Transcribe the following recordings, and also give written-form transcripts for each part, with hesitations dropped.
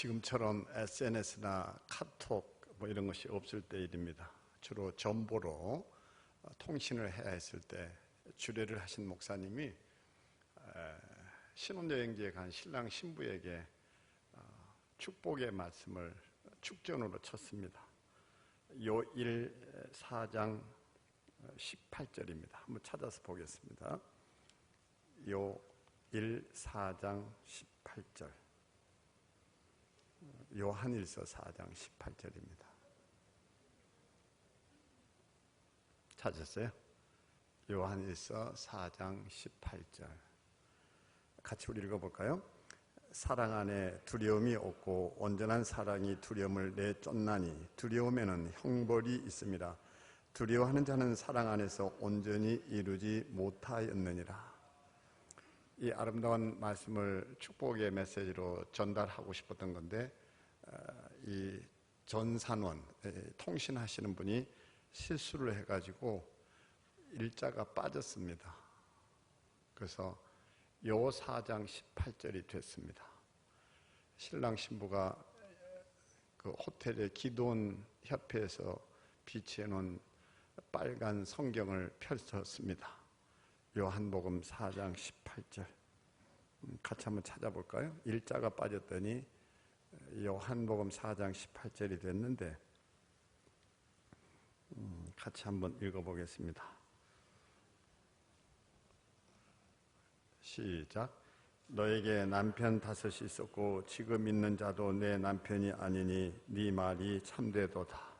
지금처럼 SNS나 카톡 뭐 이런 것이 없을 때 일입니다. 주로 전보로 통신을 해야 했을 때 주례를 하신 목사님이 신혼여행지에 간 신랑 신부에게 축복의 말씀을 축전으로 쳤습니다. 요일 4장 18절입니다. 한번 찾아서 보겠습니다. 요일 4장 18절. 요한일서 4장 18절입니다. 찾았어요? 요한일서 4장 18절. 같이 우리 읽어볼까요? 사랑 안에 두려움이 없고 온전한 사랑이 두려움을 내쫓나니 두려움에는 형벌이 있습니다. 두려워하는 자는 사랑 안에서 온전히 이루지 못하였느니라. 이 아름다운 말씀을 축복의 메시지로 전달하고 싶었던 건데, 이 전산원 통신하시는 분이 실수를 해가지고 일자가 빠졌습니다. 그래서 요 4장 18절이 됐습니다. 신랑 신부가 그 호텔의 기도원 협회에서 비치해 놓은 빨간 성경을 펼쳤습니다. 요한복음 4장 18절. 같이 한번 찾아볼까요? 일자가 빠졌더니 요한복음 4장 18절이 됐는데, 같이 한번 읽어보겠습니다. 시작. 너에게 남편 5이 있었고 지금 있는 자도 내 남편이 아니니 네 말이 참되도다.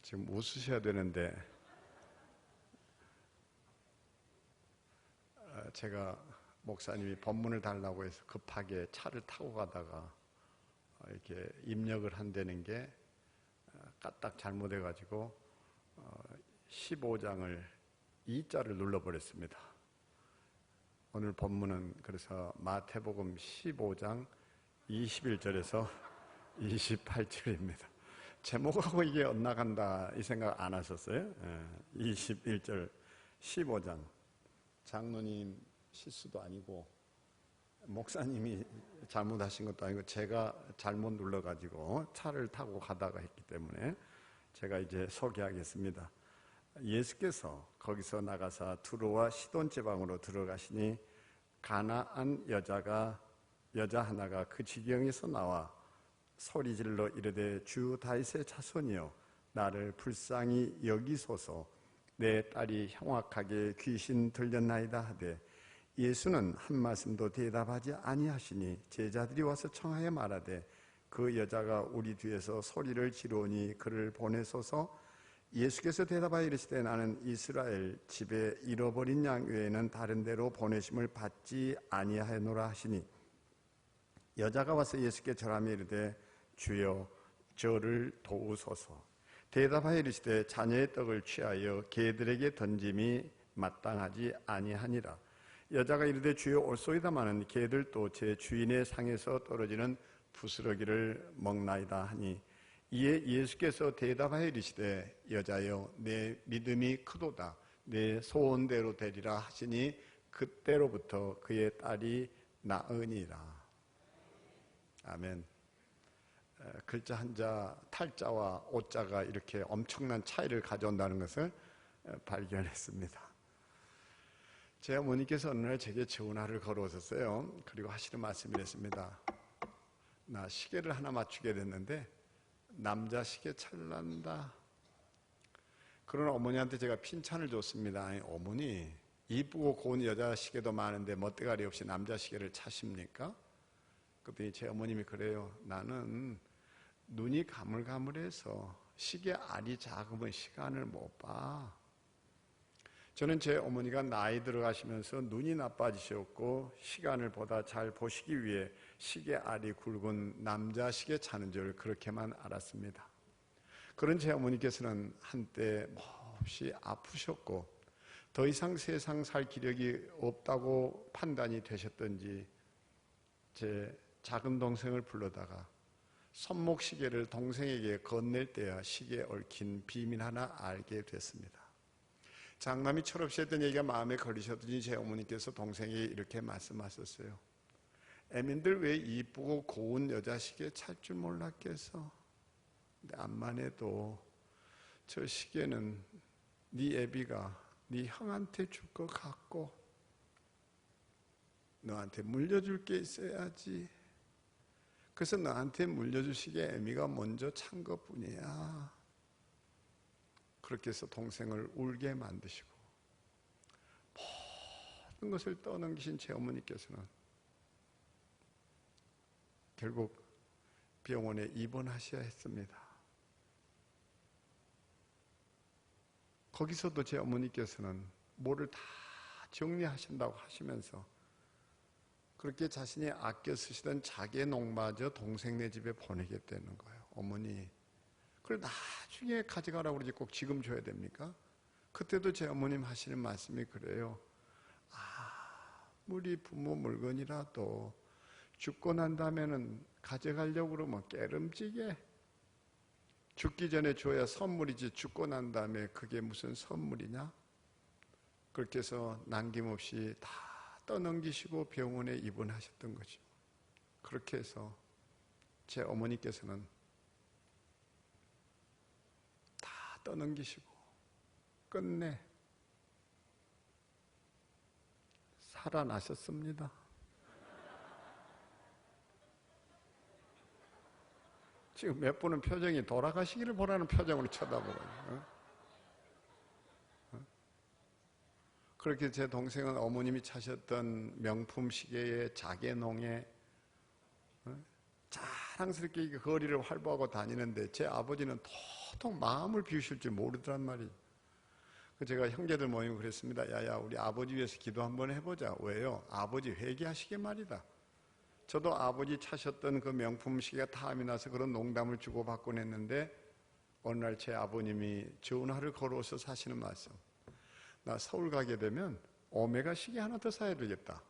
지금 웃으셔야 되는데, 제가 목사님이 법문을 달라고 해서 급하게 차를 타고 가다가 이렇게 입력을 한다는 게 까딱 잘못해가지고 15장을 2자를 눌러버렸습니다. 오늘 본문은 그래서 마태복음 15장 21절에서 28절입니다. 제목하고 이게 엇나간다 이 생각 안 하셨어요? 21절 15장. 장로님 실수도 아니고 목사님이 잘못하신 것도 아니고 제가 잘못 눌러가지고 차를 타고 가다가 했기 때문에 제가 이제 소개하겠습니다. 예수께서 거기서 나가사 두로와 시돈 지방으로 들어가시니 가나안 여자 하나가 그 지경에서 나와 소리질러 이르되 주 다윗의 자손이여 나를 불쌍히 여기소서 내 딸이 흉악하게 귀신 들렸나이다 하되 예수는 한 말씀도 대답하지 아니하시니 제자들이 와서 청하여 말하되 그 여자가 우리 뒤에서 소리를 지르오니 그를 보내소서. 예수께서 대답하여 이르시되 나는 이스라엘 집에 잃어버린 양 외에는 다른 데로 보내심을 받지 아니하노라 하시니 여자가 와서 예수께 절하며 이르되 주여 저를 도우소서. 대답하여 이르시되 자녀의 떡을 취하여 개들에게 던짐이 마땅하지 아니하니라. 여자가 이르되 주여 올소이다마는 개들도 제 주인의 상에서 떨어지는 부스러기를 먹나이다 하니 이에 예수께서 대답하여 이르시되 여자여 내 믿음이 크도다 내 소원대로 되리라 하시니 그때로부터 그의 딸이 나으니라. 아멘. 글자 한자 탈자와 오자가 이렇게 엄청난 차이를 가져온다는 것을 발견했습니다. 제 어머니께서 어느 날 제게 전화를 걸어오셨어요. 그리고 하시는 말씀이 이랬습니다. 나 시계를 하나 맞추게 됐는데 남자 시계 찰난다. 그런 어머니한테 제가 핀찬을 줬습니다. 아니, 어머니 이쁘고 고운 여자 시계도 많은데 멋대가리 없이 남자 시계를 차십니까? 그랬더니 제 어머님이 그래요. 나는 눈이 가물가물해서 시계 알이 작으면 시간을 못 봐. 저는 제 어머니가 나이 들어가시면서 눈이 나빠지셨고 시간을 보다 잘 보시기 위해 시계 알이 굵은 남자 시계 차는 줄 그렇게만 알았습니다. 그런 제 어머니께서는 한때 몹시 아프셨고 더 이상 세상 살 기력이 없다고 판단이 되셨던지 제 작은 동생을 불러다가 손목시계를 동생에게 건넬 때야 시계에 얽힌 비밀 하나 알게 됐습니다. 장남이 철없이 했던 얘기가 마음에 걸리셨더니 제 어머니께서 동생에게 이렇게 말씀하셨어요. 애민들 왜 이쁘고 고운 여자 시계 찰 줄 몰랐겠어? 근데 암만 해도 저 시계는 네 애비가 네 형한테 줄 것 같고 너한테 물려줄 게 있어야지. 그래서 너한테 물려줄 시계 애미가 먼저 찬 것뿐이야. 그렇게 해서 동생을 울게 만드시고 모든 것을 떠넘기신 제 어머니께서는 결국 병원에 입원하셔야 했습니다. 거기서도 제 어머니께서는 뭐를 다 정리하신다고 하시면서 그렇게 자신이 아껴 쓰시던 자개 농마저 동생네 집에 보내게 되는 거예요. 어머니, 그걸 나중에 가져가라고 그러지 꼭 지금 줘야 됩니까? 그때도 제 어머님 하시는 말씀이 그래요. 아무리 부모 물건이라도 죽고 난 다음에는 가져가려고 그러면 깨름지게 죽기 전에 줘야 선물이지 죽고 난 다음에 그게 무슨 선물이냐? 그렇게 해서 남김없이 다 떠넘기시고 병원에 입원하셨던 거죠. 그렇게 해서 제 어머니께서는 다 떠넘기시고 끝내 살아나셨습니다. 지금 몇 분은 표정이 돌아가시기를 보라는 표정으로 쳐다보고요. 그렇게 제 동생은 어머님이 차셨던 명품 시계에 자개농에 자랑스럽게 거리를 활보하고 다니는데 제 아버지는 도통 마음을 비우실 줄 모르더란 말이에요. 제가 형제들 모이고 그랬습니다. 야야, 우리 아버지 위해서 기도 한번 해보자. 왜요? 아버지 회개하시게 말이다. 저도 아버지 차셨던 그 명품 시계가 탐이 나서 그런 농담을 주고받곤 했는데 어느 날 제 아버님이 전화를 걸어서 사시는 말씀. 나 서울 가게 되면 오메가 시계 하나 더 사야 되겠다.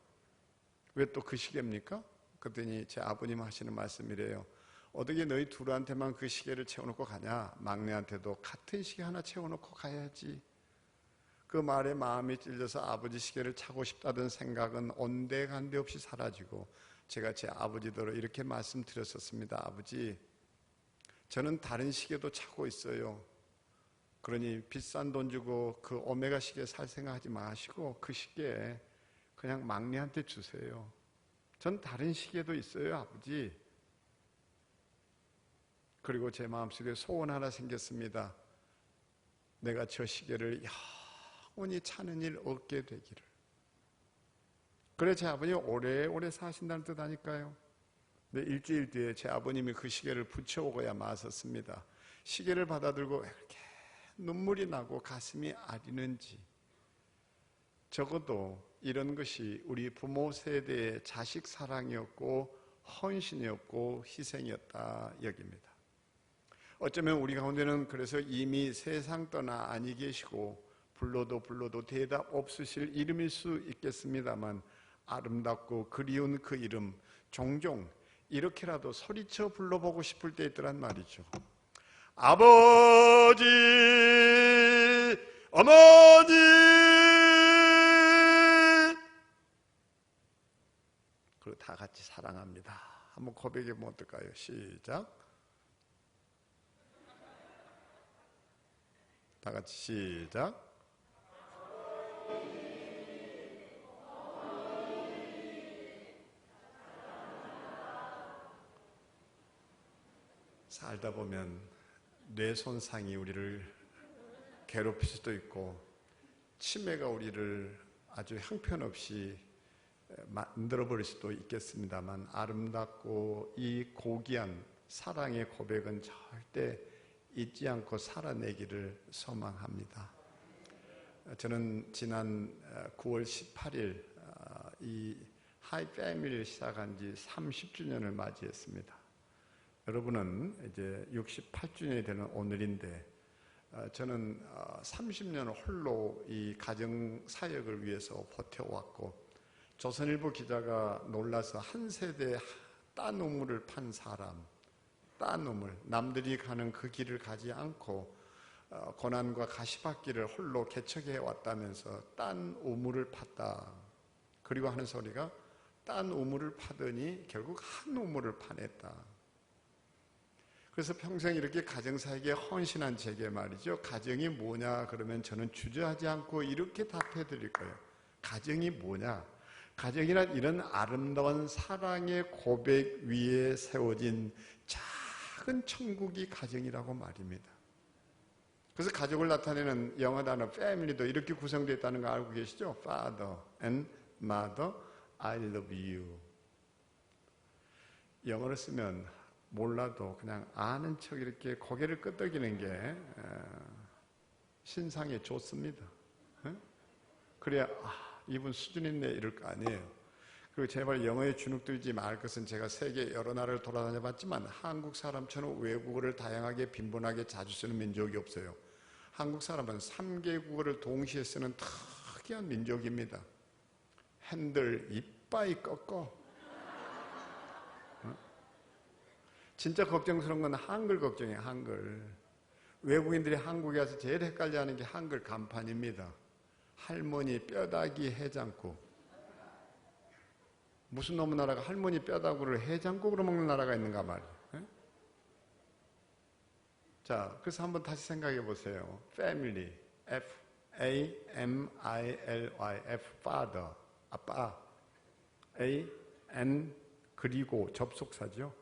왜 또 그 시계입니까? 그랬더니 제 아버님 하시는 말씀이래요. 어떻게 너희 둘한테만 그 시계를 채워놓고 가냐? 막내한테도 같은 시계 하나 채워놓고 가야지. 그 말에 마음이 찔려서 아버지 시계를 차고 싶다던 생각은 온데간데 없이 사라지고 제가 제 아버지더러 이렇게 말씀드렸었습니다. 아버지, 저는 다른 시계도 차고 있어요. 그러니 비싼 돈 주고 그 오메가 시계 살 생각하지 마시고 그 시계 그냥 막내한테 주세요. 전 다른 시계도 있어요, 아버지. 그리고 제 마음속에 소원 하나 생겼습니다. 내가 저 시계를 영원히 차는 일 없게 되기를. 그래 제 아버님이 오래오래 사신다는 뜻 아닐까요? 근데 일주일 뒤에 제 아버님이 그 시계를 붙여오고야 마셨습니다. 시계를 받아들고 왜 그렇게 눈물이 나고 가슴이 아리는지. 적어도 이런 것이 우리 부모 세대의 자식 사랑이었고 헌신이었고 희생이었다 여깁니다. 어쩌면 우리 가운데는 그래서 이미 세상 떠나 아니 계시고 불러도 대답 없으실 이름일 수 있겠습니다만 아름답고 그리운 그 이름 종종 이렇게라도 소리쳐 불러보고 싶을 때 있더란 말이죠. 아버지, 어머니. 그리고 다 같이 사랑합니다. 한번 고백해보면 어떨까요? 시작. 다 같이 시작. 살다 보면 뇌 손상이 우리를 괴롭힐 수도 있고 치매가 우리를 아주 형편없이 만들어버릴 수도 있겠습니다만 아름답고 이 고귀한 사랑의 고백은 절대 잊지 않고 살아내기를 소망합니다. 저는 지난 9월 18일 이 하이패밀리를 시작한 지 30주년을 맞이했습니다. 여러분은 이제 68주년이 되는 오늘인데 저는 30년 홀로 이 가정 사역을 위해서 버텨왔고 조선일보 기자가 놀라서 한 세대 딴 우물을 판 사람, 딴 우물, 남들이 가는 그 길을 가지 않고 고난과 가시밭길을 홀로 개척해 왔다면서 딴 우물을 팠다. 그리고 하는 소리가 딴 우물을 파더니 결국 한 우물을 파냈다. 그래서 평생 이렇게 가정사에게 헌신한 제게 말이죠. 가정이 뭐냐 그러면 저는 주저하지 않고 이렇게 답해 드릴 거예요. 가정이 뭐냐? 가정이란 이런 아름다운 사랑의 고백 위에 세워진 작은 천국이 가정이라고 말입니다. 그래서 가족을 나타내는 영어 단어 family도 이렇게 구성되어 있다는 거 알고 계시죠? Father and Mother, I love you. 영어를 쓰면 몰라도 그냥 아는 척 이렇게 고개를 끄덕이는 게 신상에 좋습니다. 그래야 이분 수준 있네 이럴 거 아니에요. 그리고 제발 영어에 주눅 들지 말 것은 제가 세계 여러 나라를 돌아다녀 봤지만 한국 사람처럼 외국어를 다양하게 빈번하게 자주 쓰는 민족이 없어요. 한국 사람은 3개 국어를 동시에 쓰는 특이한 민족입니다. 핸들 이빠이 꺾어. 진짜 걱정스러운 건 한글 걱정이에요. 한글. 외국인들이 한국에 와서 제일 헷갈려하는 게 한글 간판입니다. 할머니 뼈다귀 해장국. 무슨 놈의 나라가 할머니 뼈다귀를 해장국으로 먹는 나라가 있는가 말이에요. 자, 그래서 한번 다시 생각해 보세요. Family, F-A-M-I-L-Y, F, father, 아빠, A-N, 그리고 접속사죠.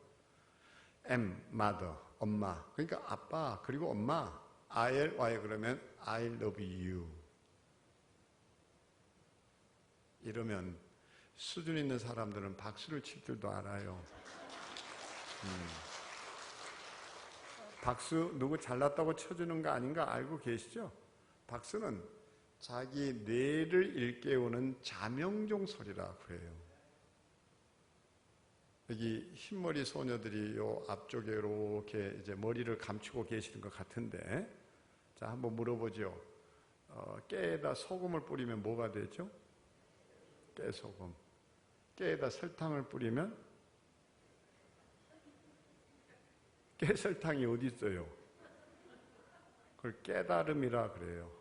M, mother, 엄마. 그러니까 아빠, 그리고 엄마. I-L-Y 그러면 I love you. 이러면 수준 있는 사람들은 박수를 칠 줄도 알아요. 박수 누구 잘났다고 쳐주는 거 아닌가 알고 계시죠? 박수는 자기 뇌를 일깨우는 자명종 소리라고 해요. 여기 흰머리 소녀들이 요 앞쪽에 이렇게 이제 머리를 감추고 계시는 것 같은데, 자 한번 물어보죠. 깨에다 소금을 뿌리면 뭐가 되죠? 깨소금. 깨에다 설탕을 뿌리면 깨설탕이 어디 있어요? 그걸 깨달음이라 그래요.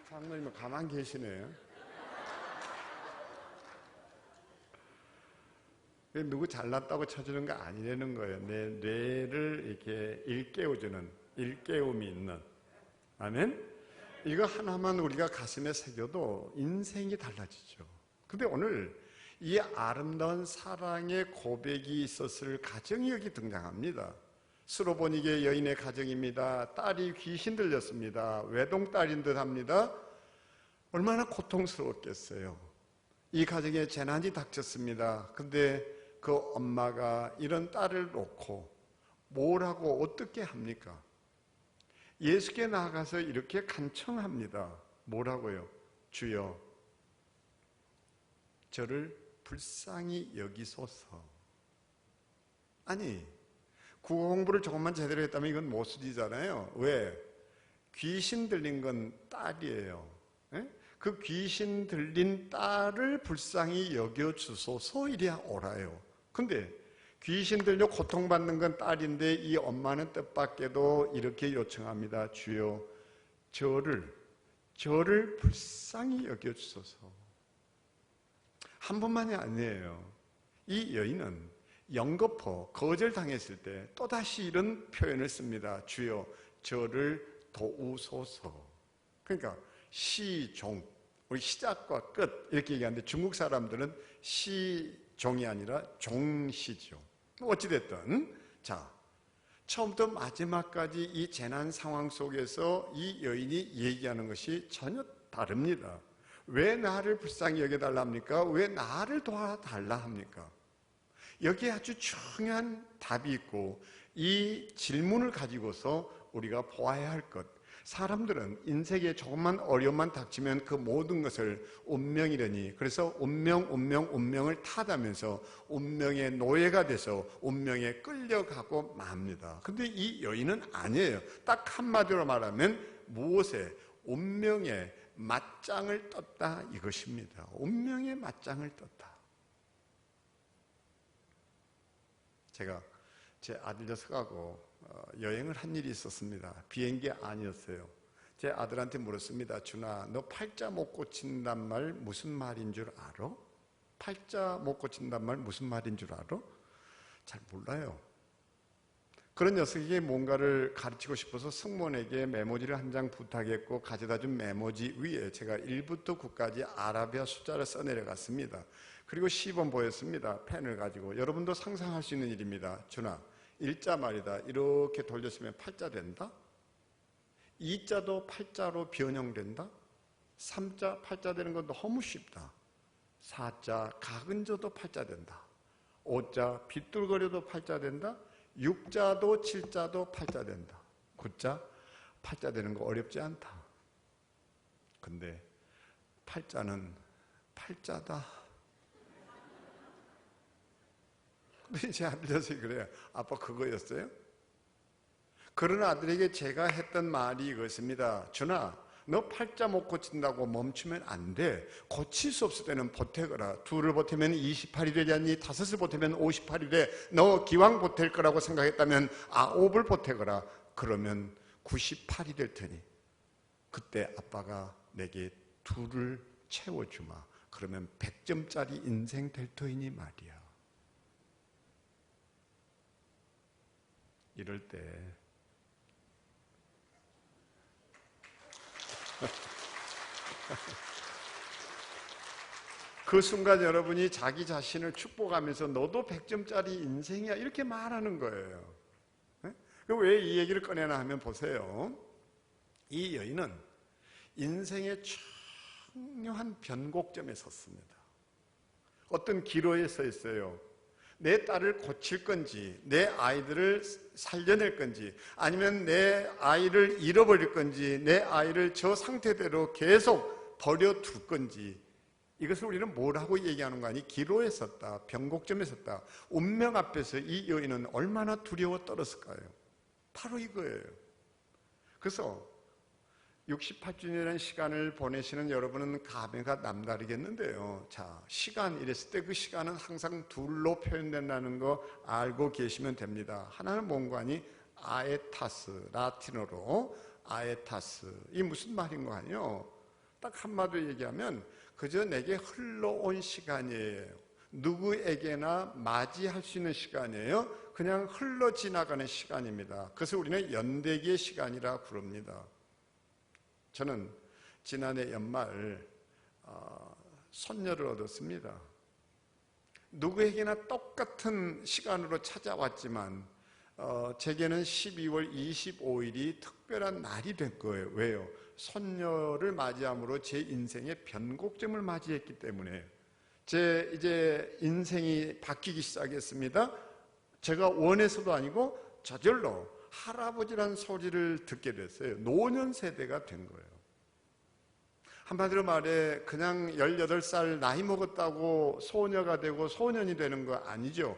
장로님은 가만 계시네요. 누구 잘났다고 쳐주는 거 아니라는 거예요. 내 뇌를 이렇게 일깨움이 있는. 아멘? 이거 하나만 우리가 가슴에 새겨도 인생이 달라지죠. 근데 오늘 이 아름다운 사랑의 고백이 있었을 가정이 여기 등장합니다. 스로보니게 여인의 가정입니다. 딸이 귀신 들렸습니다. 외동딸인 듯 합니다. 얼마나 고통스러웠겠어요. 이 가정에 재난이 닥쳤습니다. 근데 그 엄마가 이런 딸을 놓고 뭘 하고 어떻게 합니까? 예수께 나아가서 이렇게 간청합니다. 뭐라고요? 주여, 저를 불쌍히 여기소서. 아니, 국어 공부를 조금만 제대로 했다면 이건 모순이잖아요. 왜? 귀신 들린 건 딸이에요. 에? 그 귀신 들린 딸을 불쌍히 여겨주소서 이래야 옳아요. 근데 귀신 들려 고통받는 건 딸인데 이 엄마는 뜻밖에도 이렇게 요청합니다. 주여, 저를 불쌍히 여겨주소서. 한 번만이 아니에요. 이 여인은 영거포, 거절당했을 때 또다시 이런 표현을 씁니다. 주여, 저를 도우소서. 그러니까 시종, 우리 시작과 끝 이렇게 얘기하는데 중국 사람들은 시종이 아니라 종시죠. 어찌됐든 자, 처음부터 마지막까지 이 재난 상황 속에서 이 여인이 얘기하는 것이 전혀 다릅니다. 왜 나를 불쌍히 여겨달라 합니까? 왜 나를 도와달라 합니까? 여기에 아주 중요한 답이 있고 이 질문을 가지고서 우리가 보아야 할 것, 사람들은 인생에 조금만 어려움만 닥치면 그 모든 것을 운명이라니, 그래서 운명을 탓하면서 운명의 노예가 돼서 운명에 끌려가고 맙니다. 근데 이 여인은 아니에요. 딱 한마디로 말하면 무엇에? 운명의 맞짱을 떴다 이것입니다. 운명의 맞짱을 떴다. 제가 제 아들 녀석하고 여행을 한 일이 있었습니다. 비행기 아니었어요. 제 아들한테 물었습니다. 준아, 너 팔자 못 고친단 말 무슨 말인 줄 알아? 팔자 못 고친단 말 무슨 말인 줄 알아? 잘 몰라요. 그런 녀석에게 뭔가를 가르치고 싶어서 승무원에게 메모지를 한 장 부탁했고 가져다 준 메모지 위에 제가 1부터 9까지 아라비아 숫자를 써내려갔습니다. 그리고 시범 보였습니다. 펜을 가지고. 여러분도 상상할 수 있는 일입니다. 준아, 일자 말이다. 이렇게 돌렸으면 팔자 된다? 2자도 팔자로 변형된다? 3자 팔자 되는 건 너무 쉽다. 4자 각은져도 팔자 된다. 5자 빗둘거려도 팔자 된다. 6자도 7자도 팔자 된다. 9자 팔자 되는 거 어렵지 않다. 근데 팔자는 팔자다. 근데 제 아들 녀석이 그래요. 아빠 그거였어요? 그런 아들에게 제가 했던 말이 이것입니다. 준아, 너 팔자 못 고친다고 멈추면 안 돼. 고칠 수 없을 때는 보태거라. 2를 보태면 28이 되지 않니? 5을 보태면 58이 돼. 너 기왕 보탤 거라고 생각했다면 9을 보태거라. 그러면 98이 될 테니 그때 아빠가 내게 2를 채워주마. 그러면 100점짜리 인생 될 터이니 말이야. 이럴 때 그 순간 여러분이 자기 자신을 축복하면서 너도 100점짜리 인생이야 이렇게 말하는 거예요. 왜 이 얘기를 꺼내나 하면 보세요. 이 여인은 인생의 중요한 변곡점에 섰습니다. 어떤 기로에 서 있어요. 내 딸을 고칠 건지, 내 아이들을 살려낼 건지, 아니면 내 아이를 잃어버릴 건지, 내 아이를 저 상태대로 계속 버려둘 건지, 이것을 우리는 뭐라고 얘기하는 거 아니? 기로에 섰다, 변곡점에 섰다. 운명 앞에서 이 여인은 얼마나 두려워 떨었을까요? 바로 이거예요. 그래서 68주년이라는 시간을 보내시는 여러분은 감회가 남다르겠는데요. 자, 시간 이랬을 때 그 시간은 항상 둘로 표현된다는 거 알고 계시면 됩니다. 하나는 뭔가 하니? 아에타스, 라틴어로 아에타스. 이 무슨 말인 거 아니에요? 딱 한마디로 얘기하면 그저 내게 흘러온 시간이에요. 누구에게나 맞이할 수 있는 시간이에요. 그냥 흘러 지나가는 시간입니다. 그래서 우리는 연대기의 시간이라 부릅니다. 저는 지난해 연말 손녀를 얻었습니다. 누구에게나 똑같은 시간으로 찾아왔지만 제게는 12월 25일이 특별한 날이 된 거예요. 왜요? 손녀를 맞이함으로 제 인생의 변곡점을 맞이했기 때문에 제 이제 인생이 바뀌기 시작했습니다. 제가 원해서도 아니고 저절로 할아버지란 소리를 듣게 됐어요. 노년 세대가 된 거예요. 한마디로 말해 그냥 18살 나이 먹었다고 소녀가 되고 소년이 되는 거 아니죠.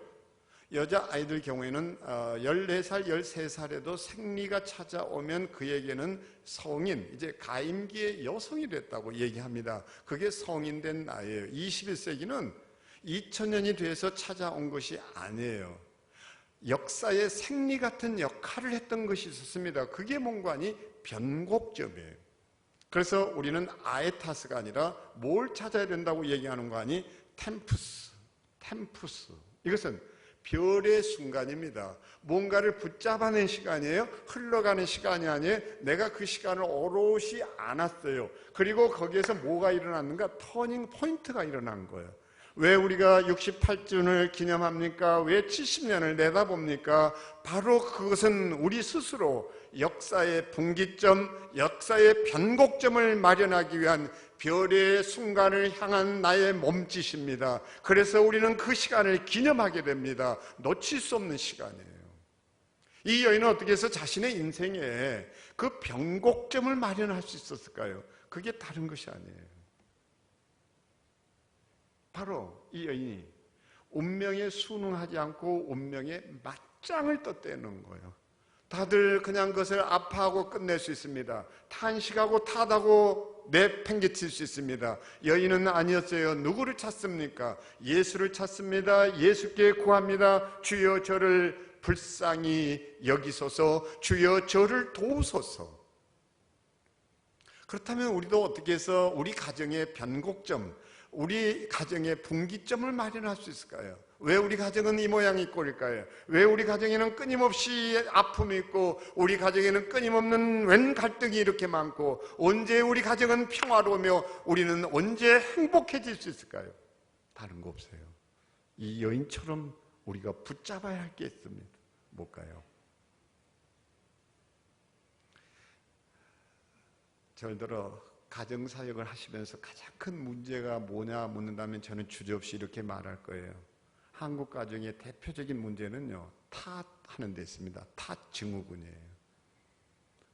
여자아이들 경우에는 14살, 13살에도 생리가 찾아오면 그에게는 성인, 이제 가임기의 여성이 됐다고 얘기합니다. 그게 성인된 나이에요. 21세기는 2000년이 돼서 찾아온 것이 아니에요. 역사의 생리 같은 역할을 했던 것이 있었습니다. 그게 뭔가 하니? 변곡점이에요. 그래서 우리는 아에타스가 아니라 뭘 찾아야 된다고 얘기하는 거 아니? 템푸스. 이것은 별의 순간입니다. 뭔가를 붙잡아낸 시간이에요. 흘러가는 시간이 아니에요. 내가 그 시간을 오롯이 안았어요. 그리고 거기에서 뭐가 일어났는가? 터닝 포인트가 일어난 거예요. 왜 우리가 68주년을 기념합니까? 왜 70년을 내다봅니까? 바로 그것은 우리 스스로 역사의 분기점, 역사의 변곡점을 마련하기 위한 별의 순간을 향한 나의 몸짓입니다. 그래서 우리는 그 시간을 기념하게 됩니다. 놓칠 수 없는 시간이에요. 이 여인은 어떻게 해서 자신의 인생에 그 변곡점을 마련할 수 있었을까요? 그게 다른 것이 아니에요. 바로 이 여인이 운명에 순응하지 않고 운명에 맞짱을 떴다는 거예요. 다들 그냥 그것을 아파하고 끝낼 수 있습니다. 탄식하고 탓하고 내팽개칠 수 있습니다. 여인은 아니었어요. 누구를 찾습니까? 예수를 찾습니다. 예수께 구합니다. 주여 저를 불쌍히 여기소서. 주여 저를 도우소서. 그렇다면 우리도 어떻게 해서 우리 가정의 변곡점, 우리 가정의 분기점을 마련할 수 있을까요? 왜 우리 가정은 이 모양이 꼴일까요? 왜 우리 가정에는 끊임없이 아픔이 있고 우리 가정에는 끊임없는 웬 갈등이 이렇게 많고 언제 우리 가정은 평화로우며 우리는 언제 행복해질 수 있을까요? 다른 거 없어요. 이 여인처럼 우리가 붙잡아야 할 게 있습니다. 뭘까요? 저를 들어 가정사역을 하시면서 가장 큰 문제가 뭐냐 묻는다면 저는 주저없이 이렇게 말할 거예요. 한국 가정의 대표적인 문제는요, 탓하는 데 있습니다. 탓 증후군이에요.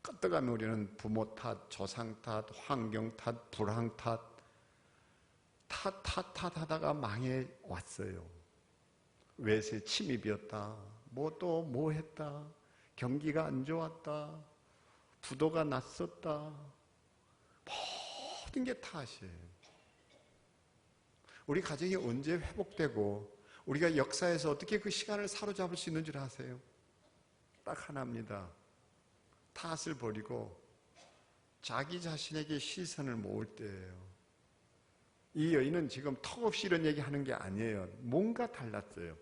끄떡하면 우리는 부모 탓, 조상 탓, 환경 탓, 불황 탓, 하다가 망해 왔어요. 외세 침입이었다. 뭐 했다. 경기가 안 좋았다. 부도가 났었다. 모든 게 탓이에요. 우리 가정이 언제 회복되고 우리가 역사에서 어떻게 그 시간을 사로잡을 수 있는 줄 아세요? 딱 하나입니다. 탓을 버리고 자기 자신에게 시선을 모을 때예요. 이 여인은 지금 턱없이 이런 얘기 하는 게 아니에요. 뭔가 달랐어요.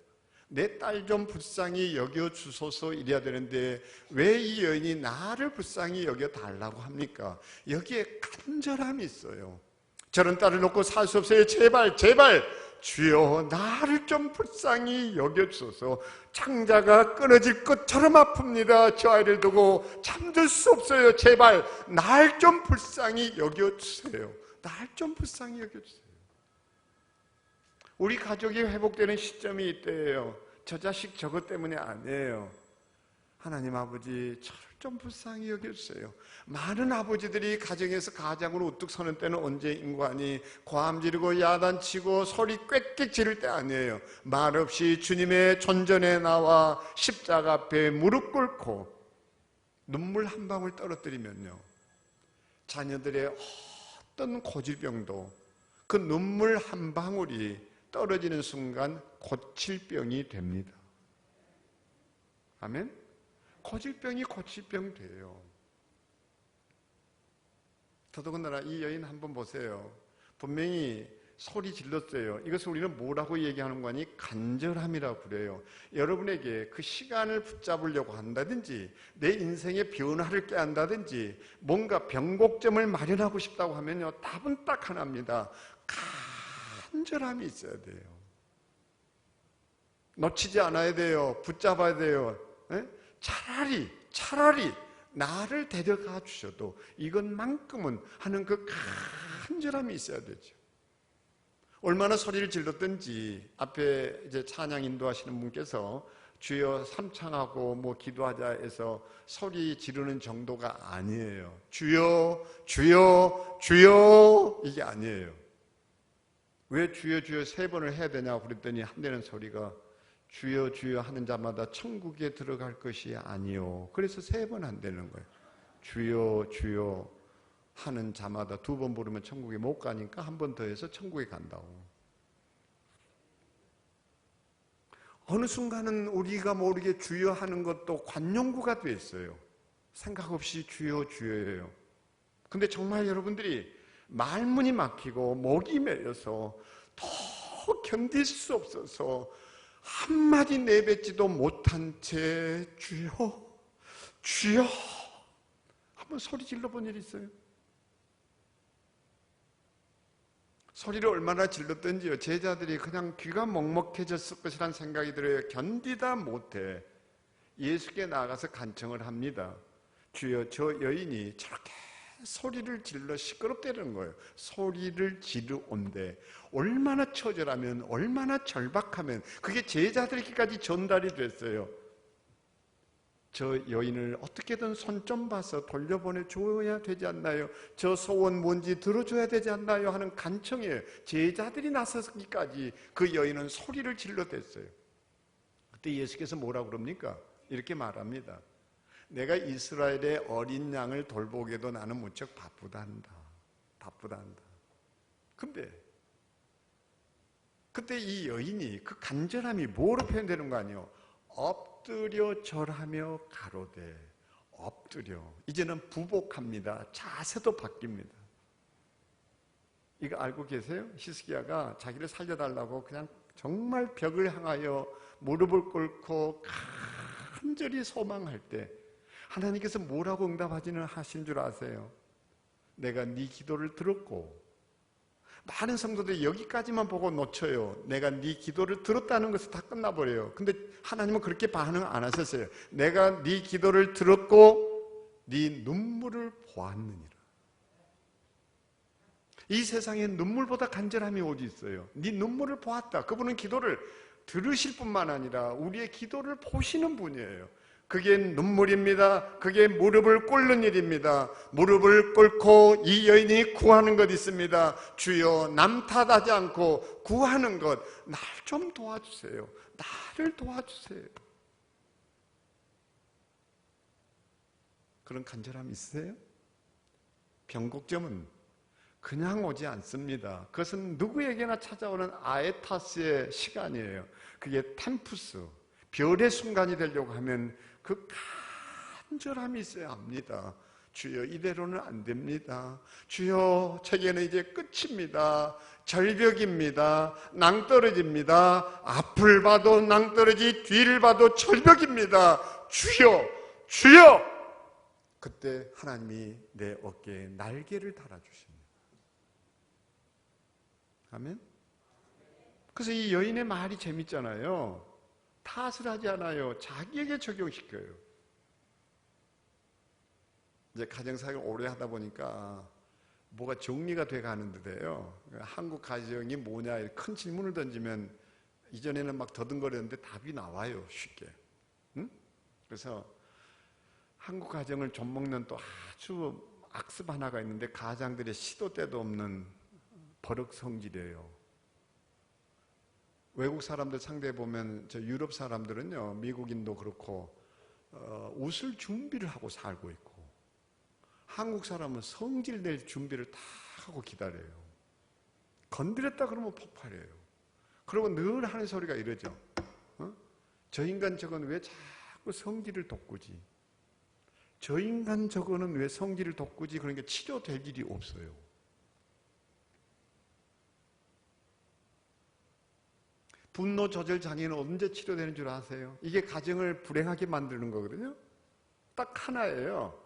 내 딸 좀 불쌍히 여겨주소서 이래야 되는데 왜 이 여인이 나를 불쌍히 여겨달라고 합니까? 여기에 간절함이 있어요. 저런 딸을 놓고 살 수 없어요. 제발 주여 나를 좀 불쌍히 여겨주소서. 창자가 끊어질 것처럼 아픕니다. 저 아이를 두고 잠들 수 없어요. 제발 날 좀 불쌍히 여겨주세요. 날 좀 불쌍히 여겨주세요. 우리 가족이 회복되는 시점이 이때예요. 저 자식 저것 때문에 아니에요. 하나님 아버지 저를 좀 불쌍히 여겨주세요. 많은 아버지들이 가정에서 가장으로 우뚝 서는 때는 언제인 거 아니? 고함 지르고 야단치고 소리 꽥꽥 지를 때 아니에요. 말없이 주님의 전전에 나와 십자가 앞에 무릎 꿇고 눈물 한 방울 떨어뜨리면요, 자녀들의 어떤 고질병도 그 눈물 한 방울이 떨어지는 순간 고칠 병이 됩니다. 아멘? 고질병이 고칠병 돼요. 더더군다나 이 여인 한번 보세요. 분명히 소리 질렀어요. 이것을 우리는 뭐라고 얘기하는 거니? 간절함이라고 그래요. 여러분에게 그 시간을 붙잡으려고 한다든지 내 인생의 변화를 꾀한다든지 뭔가 변곡점을 마련하고 싶다고 하면요, 답은 딱 하나입니다. 간절함이 있어야 돼요. 놓치지 않아야 돼요. 붙잡아야 돼요. 차라리 나를 데려가 주셔도 이것만큼은 하는 그 간절함이 있어야 되죠. 얼마나 소리를 질렀든지 앞에 이제 찬양 인도하시는 분께서 주여 삼창하고 뭐 기도하자 해서 소리 지르는 정도가 아니에요. 주여 주여 주여 이게 아니에요. 왜 주여 주여 세 번을 해야 되냐고 그랬더니 한대는 소리가 주여 주여 하는 자마다 천국에 들어갈 것이 아니요. 그래서 세 번 한다는 거예요. 주여 주여 하는 자마다 두 번 부르면 천국에 못 가니까 한 번 더 해서 천국에 간다고. 어느 순간은 우리가 모르게 주여 하는 것도 관용구가 돼 있어요. 생각 없이 주여 주여예요. 근데 정말 여러분들이 말문이 막히고 목이 메여서 더 견딜 수 없어서 한마디 내뱉지도 못한 채 주여 주여 한번 소리 질러본 일 있어요? 소리를 얼마나 질렀던지요, 제자들이 그냥 귀가 먹먹해졌을 것이란 생각이 들어요. 견디다 못해 예수께 나가서 간청을 합니다. 주여 저 여인이 저렇게 소리를 질러 시끄럽다는 거예요. 소리를 지르온데 얼마나 처절하면, 얼마나 절박하면 그게 제자들에게까지 전달이 됐어요. 저 여인을 어떻게든 손 좀 봐서 돌려보내줘야 되지 않나요? 저 소원 뭔지 들어줘야 되지 않나요? 하는 간청이에요. 제자들이 나서기까지 그 여인은 소리를 질러댔어요. 그때 예수께서 뭐라고 그럽니까? 이렇게 말합니다. 내가 이스라엘의 어린 양을 돌보기에도 나는 무척 바쁘다 한다. 근데 그때 이 여인이 그 간절함이 뭐로 표현되는 거 아니에요? Up 엎드려 절하며 가로되. 엎드려. 이제는 부복합니다. 자세도 바뀝니다. 이거 알고 계세요? 히스기야가 자기를 살려달라고 그냥 정말 벽을 향하여 무릎을 꿇고 간절히 소망할 때 하나님께서 뭐라고 응답하지는 하신 줄 아세요? 내가 네 기도를 들었고. 많은 성도들이 여기까지만 보고 놓쳐요. 내가 네 기도를 들었다는 것은 다 끝나버려요. 근데 하나님은 그렇게 반응 안 하셨어요. 내가 네 기도를 들었고 네 눈물을 보았느니라. 이 세상에 눈물보다 간절함이 어디 있어요? 네 눈물을 보았다. 그분은 기도를 들으실 뿐만 아니라 우리의 기도를 보시는 분이에요. 그게 눈물입니다. 그게 무릎을 꿇는 일입니다. 무릎을 꿇고 이 여인이 구하는 것 있습니다. 주여, 남 탓하지 않고 구하는 것, 날 좀 도와주세요. 나를 도와주세요. 그런 간절함이 있으세요? 변곡점은 그냥 오지 않습니다. 그것은 누구에게나 찾아오는 아에타스의 시간이에요. 그게 템푸스, 별의 순간이 되려고 하면 그 간절함이 있어야 합니다. 주여, 이대로는 안 됩니다. 주여, 제게는 이제 끝입니다. 절벽입니다. 낭떠러집니다. 앞을 봐도 낭떠러지, 뒤를 봐도 절벽입니다. 주여, 주여! 그때 하나님이 내 어깨에 날개를 달아주십니다. 아멘? 그래서 이 여인의 말이 재밌잖아요. 탓을 하지 않아요. 자기에게 적용시켜요. 이제 가정사역을 오래 하다 보니까 뭐가 정리가 돼 가는 듯해요. 한국 가정이 뭐냐 큰 질문을 던지면 이전에는 막 더듬거렸는데 답이 나와요. 쉽게. 응? 그래서 한국 가정을 좀먹는 또 아주 악습 하나가 있는데 가장들의 시도 때도 없는 버럭 성질이에요. 외국 사람들 상대해 보면 저 유럽 사람들은요, 미국인도 그렇고 웃을 준비를 하고 살고 있고, 한국 사람은 성질 낼 준비를 다 하고 기다려요. 건드렸다 그러면 폭발해요. 그리고 늘 하는 소리가 이러죠. 저 인간 저건 왜 자꾸 성질을 돋구지? 저 인간 저거는 왜 성질을 돋구지? 그러니까 치료될 일이 없어요. 분노 조절 장애는 언제 치료되는 줄 아세요? 이게 가정을 불행하게 만드는 거거든요. 딱 하나예요.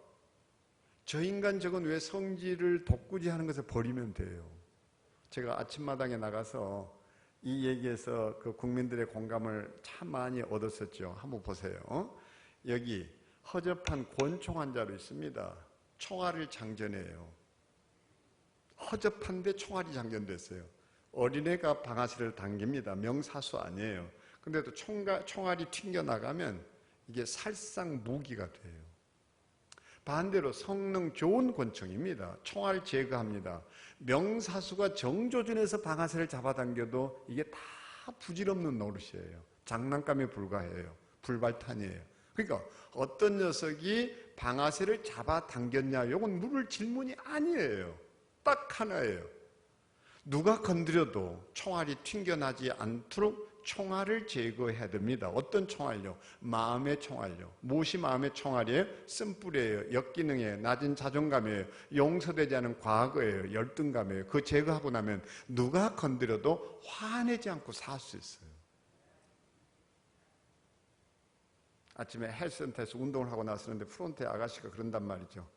저 인간 저건 왜 성질을 돋구지 하는 것을 버리면 돼요. 제가 아침마당에 나가서 이 얘기에서 그 국민들의 공감을 참 많이 얻었었죠. 한번 보세요. 여기 허접한 권총 환자로 있습니다. 총알을 장전해요. 허접한데 총알이 장전됐어요. 어린애가 방아쇠를 당깁니다. 명사수 아니에요. 근데 또 총알이 튕겨나가면 이게 살상 무기가 돼요. 반대로 성능 좋은 권총입니다. 총알 제거합니다. 명사수가 정조준해서 방아쇠를 잡아당겨도 이게 다 부질없는 노릇이에요. 장난감에 불과해요. 불발탄이에요. 그러니까 어떤 녀석이 방아쇠를 잡아당겼냐, 이건 물을 질문이 아니에요. 딱 하나예요. 누가 건드려도 총알이 튕겨나지 않도록 총알을 제거해야 됩니다. 어떤 총알요? 마음의 총알요. 무엇이 마음의 총알이에요? 쓴뿌리예요. 역기능이에요. 낮은 자존감이에요. 용서되지 않은 과거예요. 열등감이에요. 그거 제거하고 나면 누가 건드려도 화내지 않고 살 수 있어요. 아침에 헬스센터에서 운동을 하고 나서는데 프론트에 아가씨가 그런단 말이죠.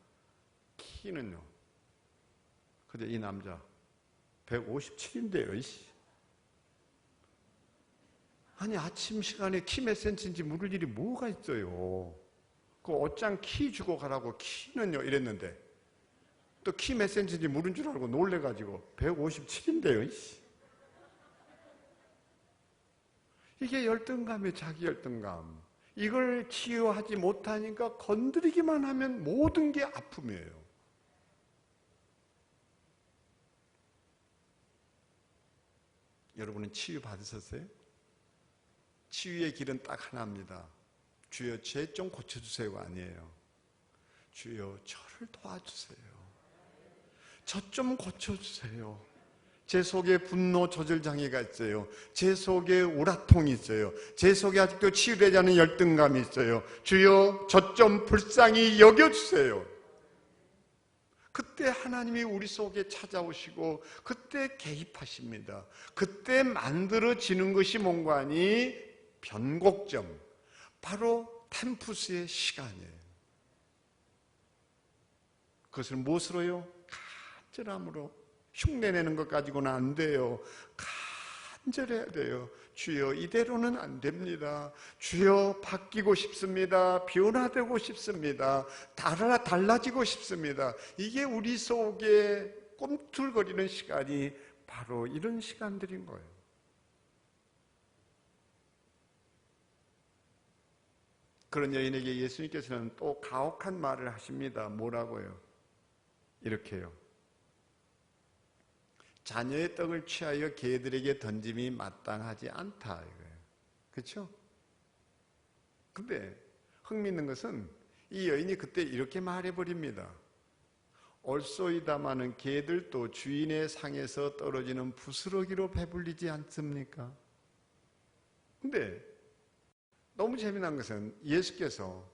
키는요. 근데 이 남자 157인데요. 아니 아침 시간에 키 몇 센치인지 물을 일이 뭐가 있어요. 그 옷장 키 주고 가라고 키는요 이랬는데 또 키 몇 센치인지 물은 줄 알고 놀래가지고 157인데요. 이게 열등감이에요. 자기 열등감. 이걸 치유하지 못하니까 건드리기만 하면 모든 게 아픔이에요. 여러분은 치유 받으셨어요? 치유의 길은 딱 하나입니다. 주여 죄 좀 고쳐주세요가 아니에요. 주여 저를 도와주세요. 저 좀 고쳐주세요. 제 속에 분노 조절 장애가 있어요. 제 속에 우라통이 있어요. 제 속에 아직도 치유되지 않은 열등감이 있어요. 주여, 저 좀 불쌍히 여겨주세요. 그때 하나님이 우리 속에 찾아오시고 그때 개입하십니다. 그때 만들어지는 것이 뭔가 하니 변곡점, 바로 템푸스의 시간이에요. 그것을 무엇으로요? 간절함으로. 흉내내는 것 가지고는 안 돼요. 간절해야 돼요. 주여, 이대로는 안 됩니다. 주여, 바뀌고 싶습니다. 변화되고 싶습니다. 달라지고 싶습니다. 이게 우리 속에 꿈틀거리는 시간이 바로 이런 시간들인 거예요. 그런 여인에게 예수님께서는 또 가혹한 말을 하십니다. 뭐라고요? 이렇게요. 자녀의 떡을 취하여 개들에게 던짐이 마땅하지 않다 이거예요. 그렇죠? 근데 흥미있는 것은 이 여인이 그때 이렇게 말해버립니다. 올소이다마는 개들도 주인의 상에서 떨어지는 부스러기로 배불리지 않습니까? 근데 너무 재미난 것은 예수께서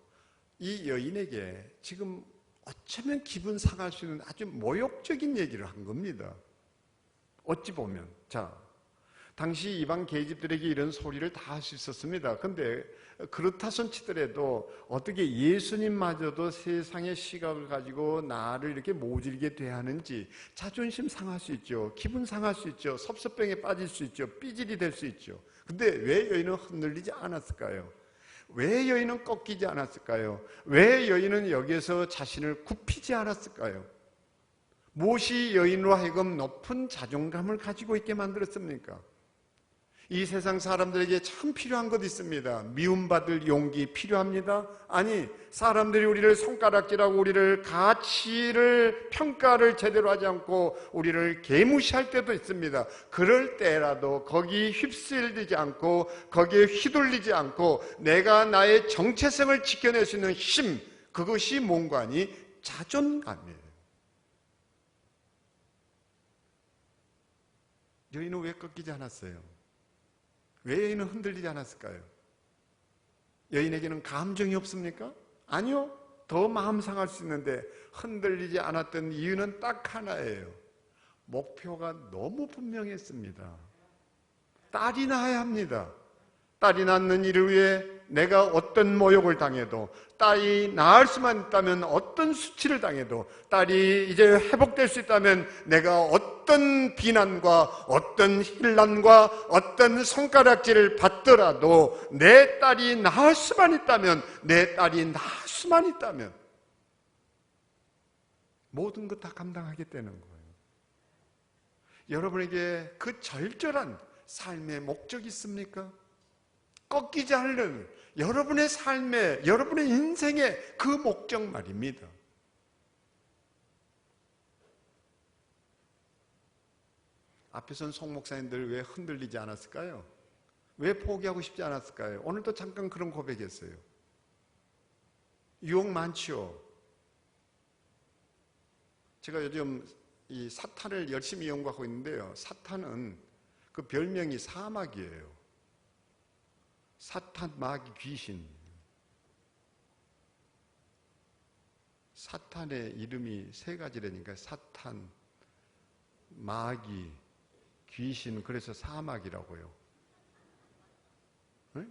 이 여인에게 지금 어쩌면 기분 상할 수 있는 아주 모욕적인 얘기를 한 겁니다. 어찌 보면, 자, 당시 이방 계집들에게 이런 소리를 다 할 수 있었습니다. 근데 그렇다 손 치더라도 어떻게 예수님마저도 세상의 시각을 가지고 나를 이렇게 모질게 대하는지 자존심 상할 수 있죠. 기분 상할 수 있죠. 섭섭병에 빠질 수 있죠. 삐질이 될 수 있죠. 근데 왜 여인은 흔들리지 않았을까요? 왜 여인은 꺾이지 않았을까요? 왜 여인은 여기에서 자신을 굽히지 않았을까요? 무엇이 여인으로 하여금 높은 자존감을 가지고 있게 만들었습니까? 이 세상 사람들에게 참 필요한 것 있습니다. 미움받을 용기 필요합니다. 아니, 사람들이 우리를 손가락질하고 우리를 가치를 평가를 제대로 하지 않고 우리를 개무시할 때도 있습니다. 그럴 때라도 거기 휩쓸리지 않고 거기에 휘둘리지 않고 내가 나의 정체성을 지켜낼 수 있는 힘, 그것이 뭔가 하니 자존감이에요. 여인은 왜 꺾이지 않았어요? 왜 여인은 흔들리지 않았을까요? 여인에게는 감정이 없습니까? 아니요. 더 마음 상할 수 있는데 흔들리지 않았던 이유는 딱 하나예요. 목표가 너무 분명했습니다. 딸이 낳아야 합니다. 딸이 낳는 이를 위해 내가 어떤 모욕을 당해도, 딸이 낳을 수만 있다면 어떤 수치를 당해도, 딸이 이제 회복될 수 있다면 내가 어떤 비난과 어떤 힐난과 어떤 손가락질을 받더라도 내 딸이 낳을 수만 있다면, 내 딸이 낳을 수만 있다면 모든 것 다 감당하겠다는 거예요. 여러분에게 그 절절한 삶의 목적이 있습니까? 꺾이지 않는 여러분의 삶의, 여러분의 인생의 그 목적 말입니다. 앞에 선 송 목사님들 왜 흔들리지 않았을까요? 왜 포기하고 싶지 않았을까요? 오늘도 잠깐 그런 고백했어요. 유혹 많죠. 제가 요즘 이 사탄을 열심히 연구하고 있는데요. 사탄은 그 별명이 사막이에요. 사탄, 마귀, 귀신. 사탄의 이름이 세 가지라니까 사탄, 마귀, 귀신, 그래서 사막이라고요. 네?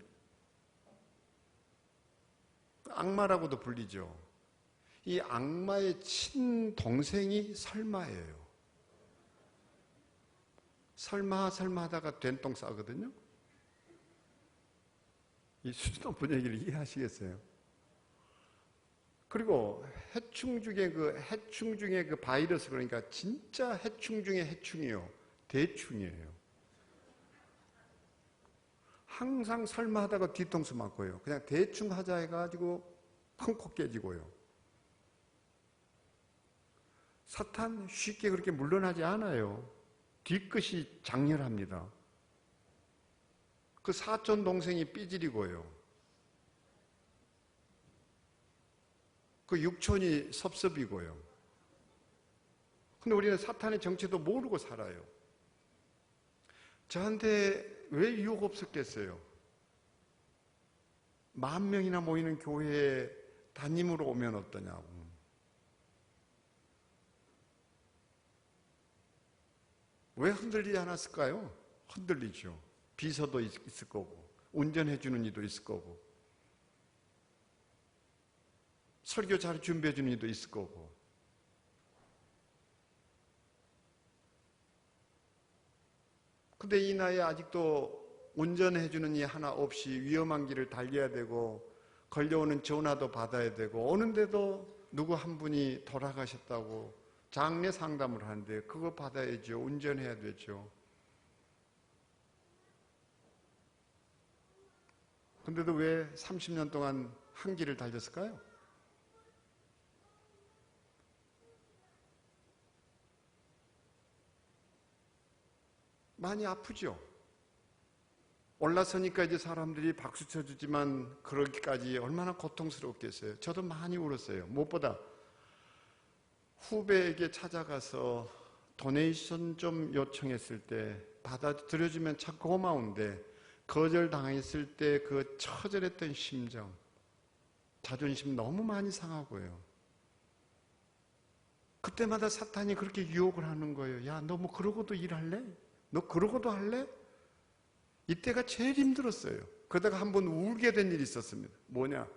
악마라고도 불리죠. 이 악마의 친동생이 설마예요. 설마 하다가 된똥 싸거든요. 이 수준 높은 얘기를 이해하시겠어요? 그리고 해충 중에 그 바이러스, 그러니까 진짜 해충 중에 해충이요. 대충이에요. 항상 설마 하다가 뒤통수 맞고요. 그냥 대충 하자 해가지고 펑콕 깨지고요. 사탄 쉽게 그렇게 물러나지 않아요. 뒤끝이 장렬합니다. 그 사촌 동생이 삐질이고요. 그 육촌이 섭섭이고요. 근데 우리는 사탄의 정체도 모르고 살아요. 저한테 왜 유혹 없었겠어요? 10,000명이나 모이는 교회에 담임으로 오면 어떠냐고. 왜 흔들리지 않았을까요? 흔들리죠. 비서도 있을 거고, 운전해 주는 이도 있을 거고, 설교 잘 준비해 주는 이도 있을 거고. 근데 이 나이에 아직도 운전해 주는 이 하나 없이 위험한 길을 달려야 되고, 걸려오는 전화도 받아야 되고, 오는데도 누구 한 분이 돌아가셨다고 장례 상담을 하는데 그거 받아야죠. 운전해야 되죠. 근데도 왜 30년 동안 한 길을 달렸을까요? 많이 아프죠? 올라서니까 이제 사람들이 박수 쳐주지만 그러기까지 얼마나 고통스럽겠어요. 저도 많이 울었어요. 무엇보다 후배에게 찾아가서 도네이션 좀 요청했을 때 받아들여주면 참 고마운데 거절당했을 때 그 처절했던 심정, 자존심 너무 많이 상하고요. 그때마다 사탄이 그렇게 유혹을 하는 거예요. 야, 너 뭐 그러고도 일할래? 너 그러고도 할래? 이때가 제일 힘들었어요. 그러다가 한 번 울게 된 일이 있었습니다. 뭐냐?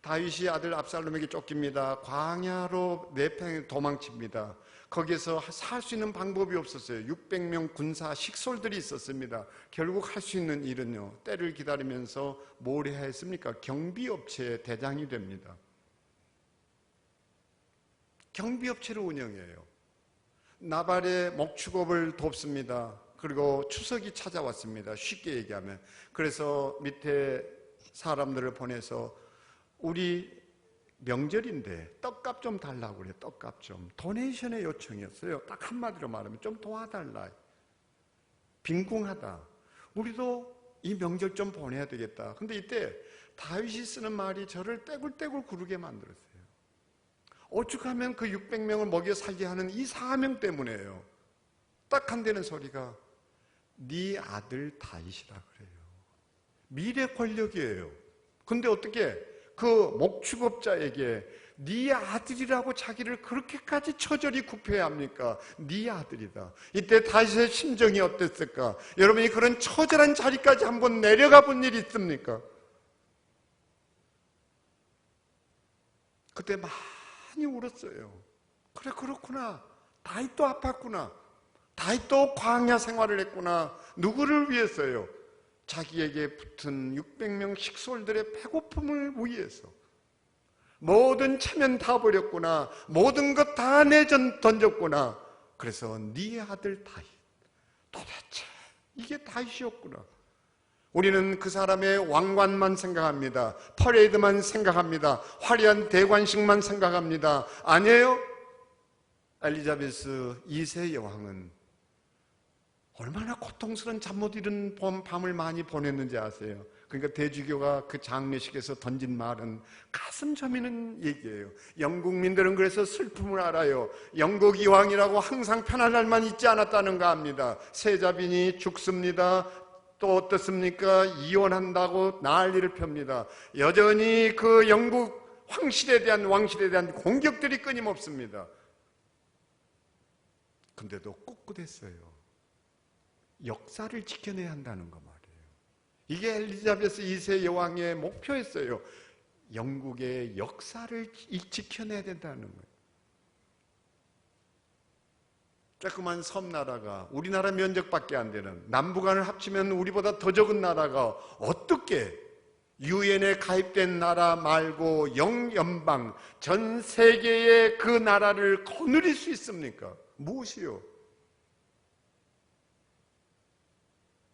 다윗이 아들 압살롬에게 쫓깁니다. 광야로 내팽 도망칩니다. 거기에서 살 수 있는 방법이 없었어요. 600명 군사 식솔들이 있었습니다. 결국 할 수 있는 일은요, 때를 기다리면서 뭘 해야 했습니까? 경비업체의 대장이 됩니다. 경비업체를 운영해요. 나발의 목축업을 돕습니다. 그리고 추석이 찾아왔습니다. 쉽게 얘기하면. 그래서 밑에 사람들을 보내서 우리 명절인데 떡값 좀 달라고 그래요. 떡값 좀. 도네이션의 요청이었어요. 딱 한마디로 말하면 좀 도와달라. 빈궁하다. 우리도 이 명절 좀 보내야 되겠다. 근데 이때 다윗이 쓰는 말이 저를 떼굴떼굴 구르게 만들었어요. 오죽하면 그 600명을 먹여 살게 하는 이 사명 때문에요. 딱 한대는 소리가 네 아들 다윗이라 그래요. 미래 권력이에요. 근데 어떻게 그 목축업자에게 네 아들이라고 자기를 그렇게까지 처절히 굽혀야 합니까? 네 아들이다. 이때 다윗의 심정이 어땠을까? 여러분이 그런 처절한 자리까지 한번 내려가 본 일이 있습니까? 그때 많이 울었어요. 그래, 그렇구나. 다윗도 아팠구나. 다윗도 광야 생활을 했구나. 누구를 위해서요? 자기에게 붙은 600명 식솔들의 배고픔을 위해서. 모든 체면 다 버렸구나. 모든 것 다 던졌구나. 그래서 네 아들 다윗. 도대체 이게 다윗이었구나. 우리는 그 사람의 왕관만 생각합니다. 퍼레이드만 생각합니다. 화려한 대관식만 생각합니다. 아니에요. 엘리자베스 2세 여왕은 얼마나 고통스러운 잠 못 이룬 밤을 많이 보냈는지 아세요? 그러니까 대주교가 그 장례식에서 던진 말은 가슴 저미는 얘기예요. 영국민들은 그래서 슬픔을 알아요. 영국 이왕이라고 항상 편할 날만 있지 않았다는 거 압니다. 세자빈이 죽습니다. 또 어떻습니까? 이혼한다고 난리를 펴니다. 여전히 그 영국 왕실에 대한 공격들이 끊임없습니다. 근데도 꿋꿋했어요. 역사를 지켜내야 한다는 거 말이에요. 이게 엘리자베스 2세 여왕의 목표였어요. 영국의 역사를 지켜내야 된다는 거예요. 조그만 섬나라가 우리나라 면적밖에 안 되는, 남북한을 합치면 우리보다 더 적은 나라가 어떻게 유엔에 가입된 나라 말고 영연방 전 세계의 그 나라를 거느릴 수 있습니까? 무엇이요?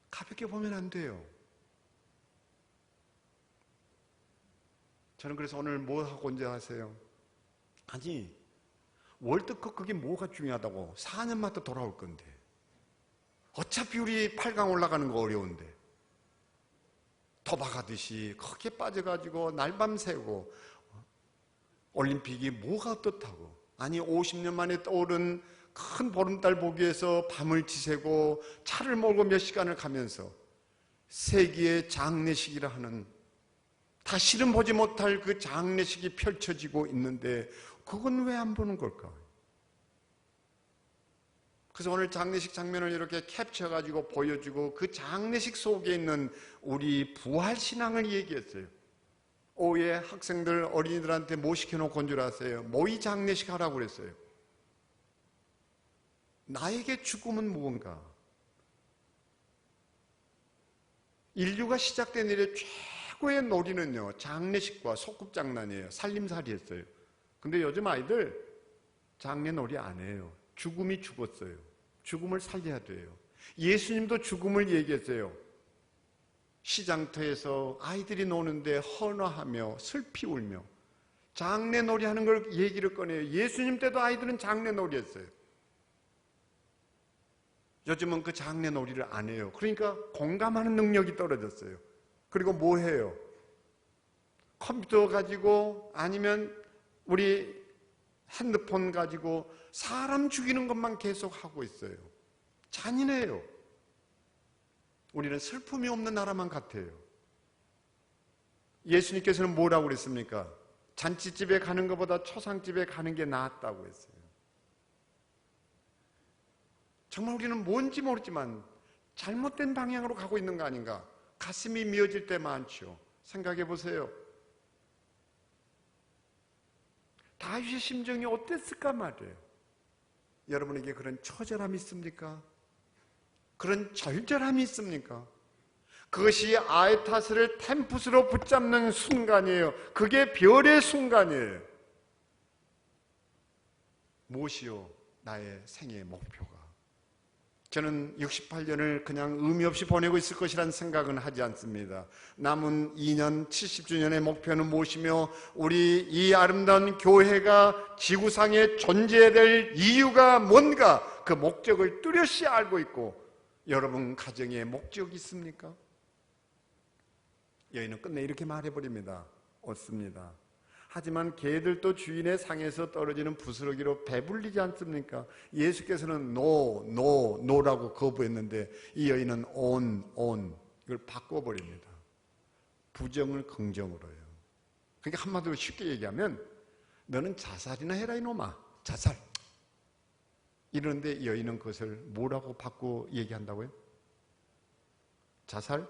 가볍게 보면 안 돼요. 저는 그래서 오늘 뭐 하고 온지 아세요? 아니, 월드컵 그게 뭐가 중요하다고. 4년마다 돌아올 건데. 어차피 우리 8강 올라가는 거 어려운데. 도박하듯이 거기에 빠져가지고 날밤 새고 올림픽이 뭐가 어떻다고. 아니 50년 만에 떠오른 큰 보름달 보기 위해서 밤을 지새고 차를 몰고 몇 시간을 가면서 세기의 장례식이라 하는 다시는 보지 못할 그 장례식이 펼쳐지고 있는데 그건 왜 안 보는 걸까? 그래서 오늘 장례식 장면을 이렇게 캡처해가지고 보여주고 그 장례식 속에 있는 우리 부활신앙을 얘기했어요. 오후에 학생들 어린이들한테 뭐 시켜놓고 온 줄 아세요? 모의 장례식 하라고 그랬어요. 나에게 죽음은 무언가? 인류가 시작된 이래 최고의 놀이는요, 장례식과 소꿉장난이에요. 살림살이했어요. 근데 요즘 아이들 장례놀이 안 해요. 죽음이 죽었어요. 죽음을 살려야 돼요. 예수님도 죽음을 얘기했어요. 시장터에서 아이들이 노는데 헌화하며 슬피 울며 장례놀이 하는 걸 얘기를 꺼내요. 예수님 때도 아이들은 장례놀이 했어요. 요즘은 그 장례놀이를 안 해요. 그러니까 공감하는 능력이 떨어졌어요. 그리고 뭐 해요? 컴퓨터 가지고 아니면 우리 핸드폰 가지고 사람 죽이는 것만 계속 하고 있어요. 잔인해요. 우리는 슬픔이 없는 나라만 같아요. 예수님께서는 뭐라고 그랬습니까? 잔치집에 가는 것보다 초상집에 가는 게 낫다고 했어요. 정말 우리는 뭔지 모르지만 잘못된 방향으로 가고 있는 거 아닌가? 가슴이 미어질 때 많죠. 생각해 보세요. 다윗의 심정이 어땠을까 말이에요. 여러분에게 그런 처절함이 있습니까? 그런 절절함이 있습니까? 그것이 아에타스를 템풋으로 붙잡는 순간이에요. 그게 별의 순간이에요. 무엇이요? 나의 생애의 목표가. 저는 68년을 그냥 의미 없이 보내고 있을 것이라는 생각은 하지 않습니다. 남은 2년 70주년의 목표는 무엇이며 우리 이 아름다운 교회가 지구상에 존재해야 될 이유가 뭔가 그 목적을 뚜렷이 알고 있고 여러분 가정에 목적이 있습니까? 여인은 끝내 이렇게 말해버립니다. 없습니다. 하지만 개들도 주인의 상에서 떨어지는 부스러기로 배불리지 않습니까? 예수께서는 노라고 거부했는데 이 여인은 on 이걸 바꿔버립니다. 부정을 긍정으로 해요. 그러니까 한마디로 쉽게 얘기하면 너는 자살이나 해라 이놈아. 자살. 이러는데 여인은 그것을 뭐라고 바꾸어 얘기한다고요? 자살?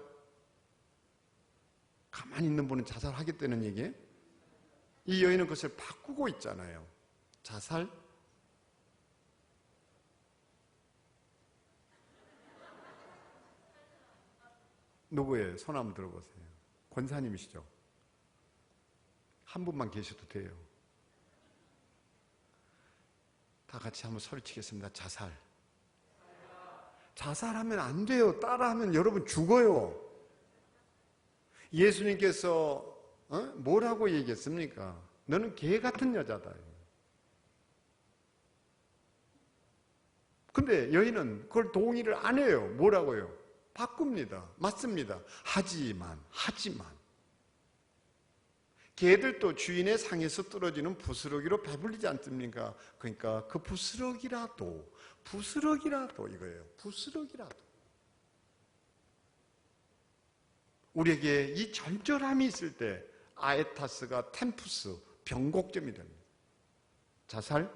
가만히 있는 분은 자살하겠다는 얘기예요? 이 여인은 그것을 바꾸고 있잖아요. 자살? 누구예요? 손 한번 들어보세요. 권사님이시죠? 한 분만 계셔도 돼요. 다 같이 한번 소리치겠습니다. 자살. 자살하면 안 돼요. 따라하면 여러분 죽어요. 예수님께서 뭐라고 얘기했습니까? 너는 개 같은 여자다. 근데 여인은 그걸 동의를 안 해요. 뭐라고요? 바꿉니다. 맞습니다. 하지만 개들도 주인의 상에서 떨어지는 부스러기로 배불리지 않습니까? 그러니까 그 부스러기라도 이거예요. 부스러기라도 우리에게 이 절절함이 있을 때 아에타스가 템푸스, 변곡점이 됩니다. 자살?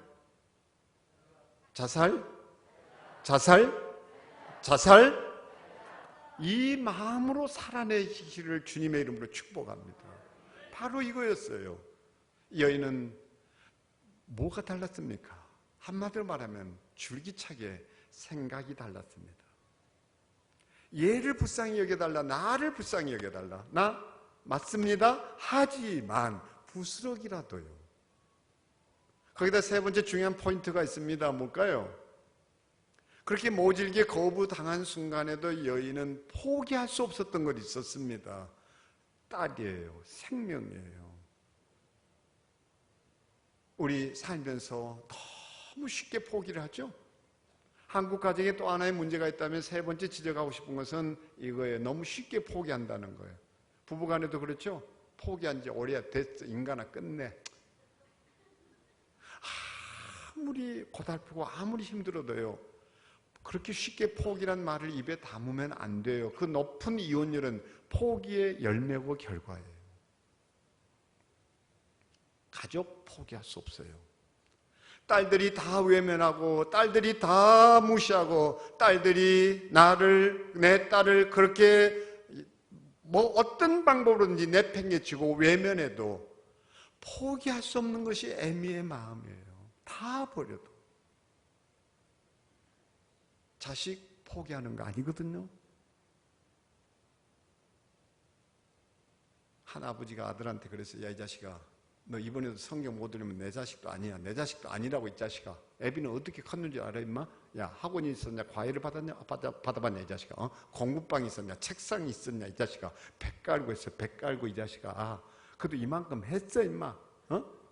이 마음으로 살아내시기를 주님의 이름으로 축복합니다. 바로 이거였어요. 여인은 뭐가 달랐습니까? 한마디로 말하면 줄기차게 생각이 달랐습니다. 얘를 불쌍히 여겨달라, 나를 불쌍히 여겨달라. 나 맞습니다. 하지만 부스러기라도요. 거기다 세 번째 중요한 포인트가 있습니다. 뭘까요? 그렇게 모질게 거부당한 순간에도 여인은 포기할 수 없었던 것이 있었습니다. 딸이에요. 생명이에요. 우리 살면서 너무 쉽게 포기를 하죠. 한국 가정에 또 하나의 문제가 있다면 세 번째 지적하고 싶은 것은 이거예요. 너무 쉽게 포기한다는 거예요. 부부간에도 그렇죠. 포기한 지 오래야 됐어. 인간아 끝내. 아무리 고달프고 아무리 힘들어도요, 그렇게 쉽게 포기란 말을 입에 담으면 안 돼요. 그 높은 이혼율은 포기의 열매고 결과예요. 가족 포기할 수 없어요. 딸들이 다 외면하고 딸들이 다 무시하고 딸들이 내 딸을 그렇게 어떤 방법으로든지 내팽개치고 외면해도 포기할 수 없는 것이 애미의 마음이에요. 다 버려도. 자식 포기하는 거 아니거든요. 한 아버지가 아들한테 그랬어요. 야, 이 자식아, 너 이번에도 성경 못 들으면 내 자식도 아니야. 내 자식도 아니라고, 이 자식아. 애비는 어떻게 컸는지 알아, 임마? 야, 학원이 있었냐? 과외를 받아봤냐, 이 자식아? 공부방이 있었냐? 책상이 있었냐, 이 자식아? 배 깔고 있어, 배 깔고, 이 자식아. 아, 그래도 이만큼 했어, 임마.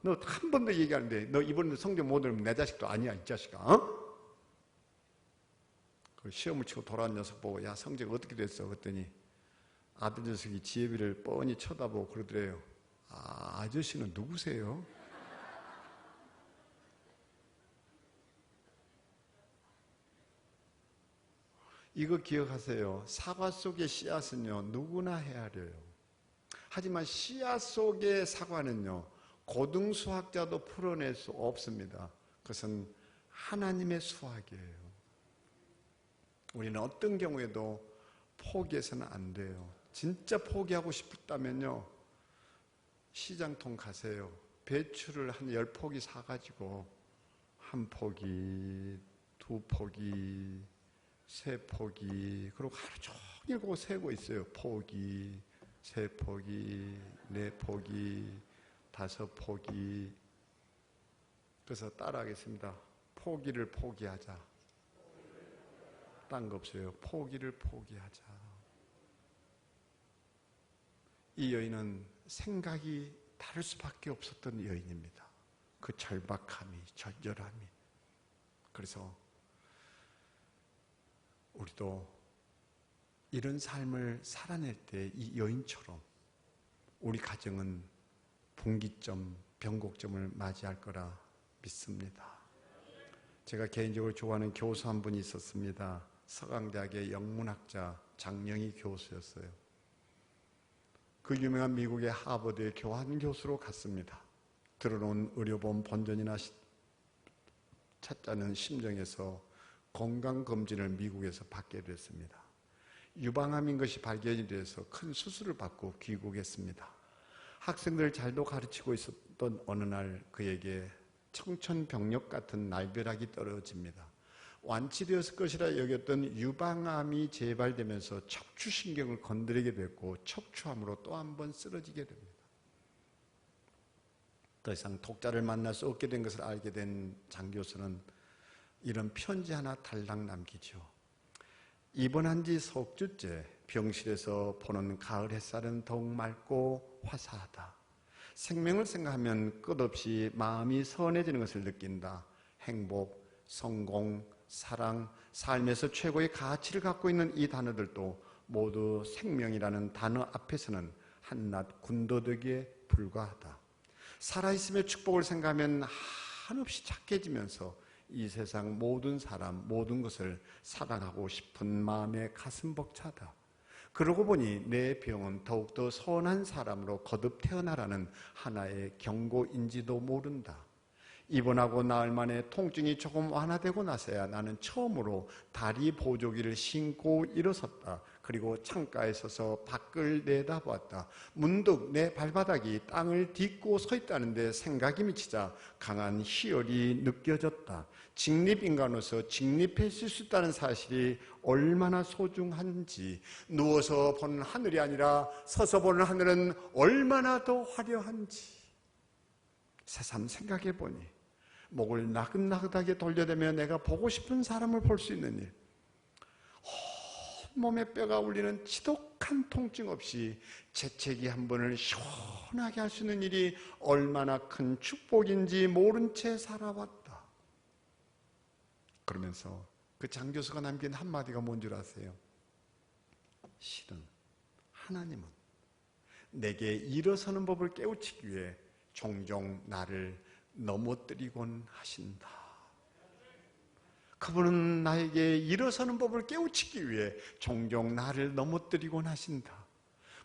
너 한 번도 얘기하는데, 너 이번에도 성경 못 들으면 내 자식도 아니야, 이 자식아. 그 시험을 치고 돌아온 녀석 보고, 야, 성적 어떻게 됐어? 그랬더니 아들 녀석이 지혜비를 뻔히 쳐다보고 그러더래요. 아, 아저씨는 누구세요? 이거 기억하세요. 사과 속의 씨앗은요, 누구나 헤아려요. 하지만 씨앗 속의 사과는요, 고등수학자도 풀어낼 수 없습니다. 그것은 하나님의 수학이에요. 우리는 어떤 경우에도 포기해서는 안 돼요. 진짜 포기하고 싶다면요, 시장통 가세요. 배추를 한 10포기 사가지고 한 포기, 두 포기, 세 포기, 그리고 하루 종일 그거 세고 있어요. 포기, 세 포기, 네 포기, 다섯 포기. 그래서 따라하겠습니다. 포기를 포기하자. 딴 거 없어요. 포기를 포기하자. 이 여인은 생각이 다를 수밖에 없었던 여인입니다. 그 절박함이, 절절함이. 그래서 우리도 이런 삶을 살아낼 때 이 여인처럼 우리 가정은 분기점, 변곡점을 맞이할 거라 믿습니다. 제가 개인적으로 좋아하는 교수 한 분이 있었습니다. 서강대학의 영문학자 장영희 교수였어요. 그 유명한 미국의 하버드의 교환 교수로 갔습니다. 들어놓은 의료보험 본전이나 찾자는 심정에서 건강검진을 미국에서 받게 됐습니다. 유방암인 것이 발견이 돼서 큰 수술을 받고 귀국했습니다. 학생들을 잘도 가르치고 있었던 어느 날 그에게 청천벽력 같은 날벼락이 떨어집니다. 완치되었을 것이라 여겼던 유방암이 재발되면서 척추신경을 건드리게 됐고 척추암으로 또 한 번 쓰러지게 됩니다. 더 이상 독자를 만날 수 없게 된 것을 알게 된 장 교수는 이런 편지 하나 달랑 남기죠. 입원한 지 석 주째 병실에서 보는 가을 햇살은 더욱 맑고 화사하다. 생명을 생각하면 끝없이 마음이 선해지는 것을 느낀다. 행복, 성공, 사랑, 삶에서 최고의 가치를 갖고 있는 이 단어들도 모두 생명이라는 단어 앞에서는 한낱 군더더기에 불과하다. 살아있음의 축복을 생각하면 한없이 착해지면서 이 세상 모든 사람, 모든 것을 사랑하고 싶은 마음에 가슴 벅차다. 그러고 보니 내 병은 더욱더 선한 사람으로 거듭 태어나라는 하나의 경고인지도 모른다. 입원하고 나흘 만에 통증이 조금 완화되고 나서야 나는 처음으로 다리 보조기를 신고 일어섰다. 그리고 창가에 서서 밖을 내다보았다. 문득 내 발바닥이 땅을 딛고 서 있다는데 생각이 미치자 강한 희열이 느껴졌다. 직립인간으로서 직립했을 수 있다는 사실이 얼마나 소중한지, 누워서 보는 하늘이 아니라 서서 보는 하늘은 얼마나 더 화려한지 새삼 생각해 보니 목을 나긋나긋하게 돌려대며 내가 보고 싶은 사람을 볼 수 있는 일, 온몸에 뼈가 울리는 지독한 통증 없이 재채기 한 번을 시원하게 할 수 있는 일이 얼마나 큰 축복인지 모른 채 살아왔다. 그러면서 그 장 교수가 남긴 한마디가 뭔 줄 아세요? 실은 하나님은 내게 일어서는 법을 깨우치기 위해 종종 나를 넘어뜨리곤 하신다. 그분은 나에게 일어서는 법을 깨우치기 위해 종종 나를 넘어뜨리곤 하신다.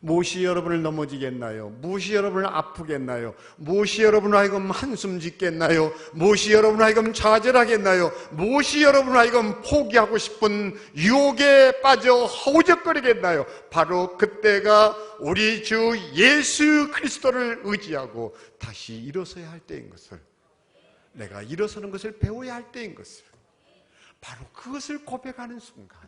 무엇이 여러분을 넘어지겠나요? 무엇이 여러분을 아프겠나요? 무엇이 여러분을 하여금 한숨 짓겠나요? 무엇이 여러분을 하여금 좌절하겠나요? 무엇이 여러분을 하여금 포기하고 싶은 유혹에 빠져 허우적거리겠나요? 바로 그때가 우리 주 예수 그리스도를 의지하고 다시 일어서야 할 때인 것을, 내가 일어서는 것을 배워야 할 때인 것을, 바로 그것을 고백하는 순간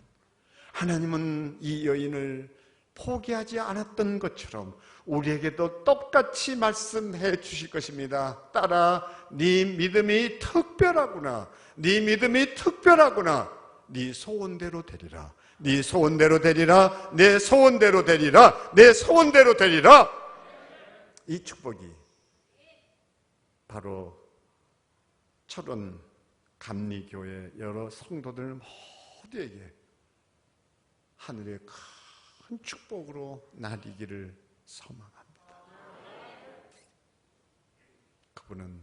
하나님은 이 여인을 포기하지 않았던 것처럼 우리에게도 똑같이 말씀해 주실 것입니다. 딸아, 네 믿음이 특별하구나. 네 믿음이 특별하구나. 네 소원대로 되리라. 네 소원대로 되리라. 내 소원대로 되리라. 내 소원대로 되리라. 이 축복이 바로 철원 감리교회 여러 성도들 모두에게 하늘의 큰 축복으로 나리기를 소망합니다. 그분은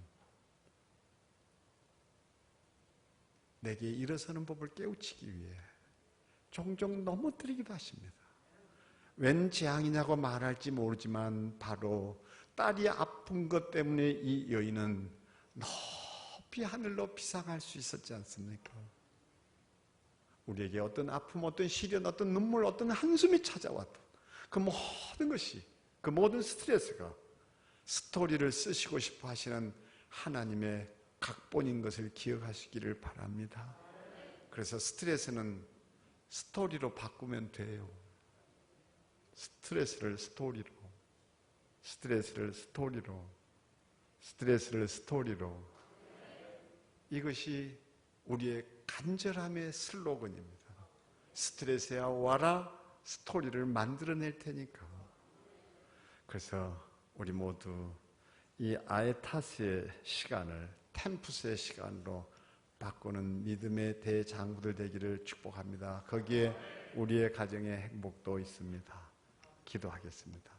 내게 일어서는 법을 깨우치기 위해 종종 넘어뜨리기도 하십니다. 웬 재앙이냐고 말할지 모르지만 바로 딸이 아픈 것 때문에 이 여인은 높이 하늘로 비상할 수 있었지 않습니까? 우리에게 어떤 아픔, 어떤 시련, 어떤 눈물, 어떤 한숨이 찾아왔던 그 모든 것이, 그 모든 스트레스가 스토리를 쓰시고 싶어 하시는 하나님의 각본인 것을 기억하시기를 바랍니다. 그래서 스트레스는 스토리로 바꾸면 돼요. 스트레스를 스토리로, 스트레스를 스토리로, 스트레스를 스토리로. 이것이 우리의 간절함의 슬로건입니다. 스트레스야 와라, 스토리를 만들어낼 테니까. 그래서 우리 모두 이 아에타스의 시간을 템푸스의 시간으로 바꾸는 믿음의 대장부들 되기를 축복합니다. 거기에 우리의 가정의 행복도 있습니다. 기도하겠습니다.